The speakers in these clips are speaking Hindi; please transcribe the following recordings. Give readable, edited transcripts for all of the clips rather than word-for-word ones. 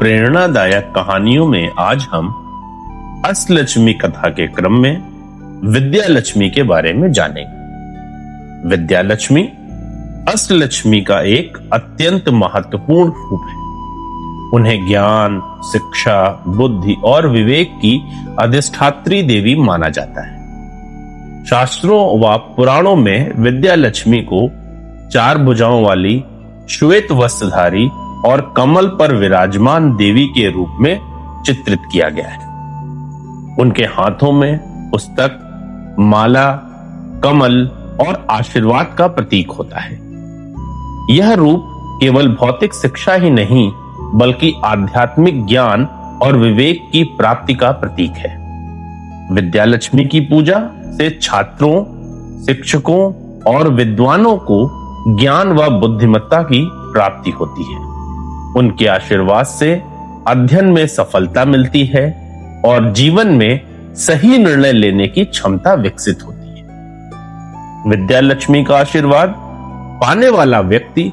प्रेरणादायक कहानियों में आज हम अष्टलक्ष्मी कथा के क्रम में विद्यालक्ष्मी के बारे में जानेंगे। विद्यालक्ष्मी अष्टलक्ष्मी का एक अत्यंत महत्वपूर्ण रूप है। उन्हें ज्ञान, शिक्षा, बुद्धि और विवेक की अधिष्ठात्री देवी माना जाता है। शास्त्रों व पुराणों में विद्यालक्ष्मी को 4 भुजाओं वाली, श्वेत वस्त्रधारी और कमल पर विराजमान देवी के रूप में चित्रित किया गया है। उनके हाथों में पुस्तक, माला, कमल और आशीर्वाद का प्रतीक होता है। यह रूप केवल भौतिक शिक्षा ही नहीं बल्कि आध्यात्मिक ज्ञान और विवेक की प्राप्ति का प्रतीक है। विद्यालक्ष्मी की पूजा से छात्रों, शिक्षकों और विद्वानों को ज्ञान व बुद्धिमत्ता की प्राप्ति होती है। उनके आशीर्वाद से अध्ययन में सफलता मिलती है और जीवन में सही निर्णय लेने की क्षमता विकसित होती है। विद्यालक्ष्मी का आशीर्वाद पाने वाला व्यक्ति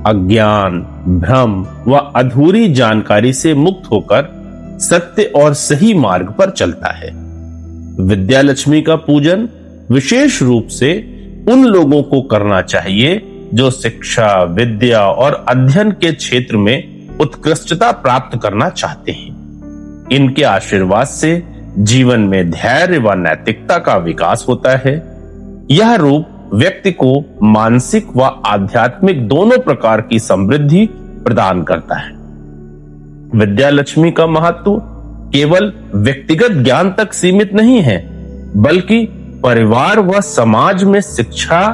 अज्ञान, भ्रम व अधूरी जानकारी से मुक्त होकर सत्य और सही मार्ग पर चलता है। विद्यालक्ष्मी का पूजन विशेष रूप से उन लोगों को करना चाहिए जो शिक्षा, विद्या और अध्ययन के क्षेत्र में उत्कृष्टता प्राप्त करना चाहते हैं। इनके आशीर्वाद से जीवन में धैर्य व नैतिकता का विकास होता है। यह रूप व्यक्ति को मानसिक व आध्यात्मिक दोनों प्रकार की समृद्धि प्रदान करता है। विद्यालक्ष्मी का महत्व केवल व्यक्तिगत ज्ञान तक सीमित नहीं है, बल्कि परिवार व समाज में शिक्षा,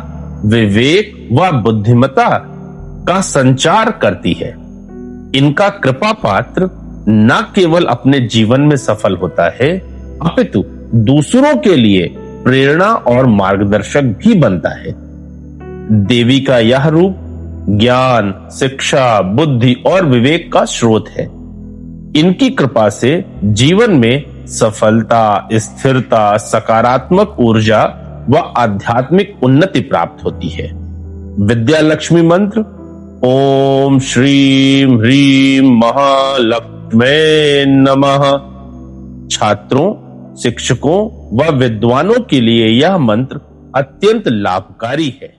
विवेक व बुद्धिमत्ता का संचार करती है। इनका कृपा पात्र न केवल अपने जीवन में सफल होता है, अपितु दूसरों के लिए प्रेरणा और मार्गदर्शक भी बनता है। देवी का यह रूप ज्ञान, शिक्षा, बुद्धि और विवेक का स्रोत है। इनकी कृपा से जीवन में सफलता, स्थिरता, सकारात्मक ऊर्जा व आध्यात्मिक उन्नति प्राप्त होती है। विद्यालक्ष्मी मंत्र ओम श्रीम ह्रीम महालक्ष्मे नमः छात्रों, शिक्षकों व विद्वानों के लिए यह मंत्र अत्यंत लाभकारी है।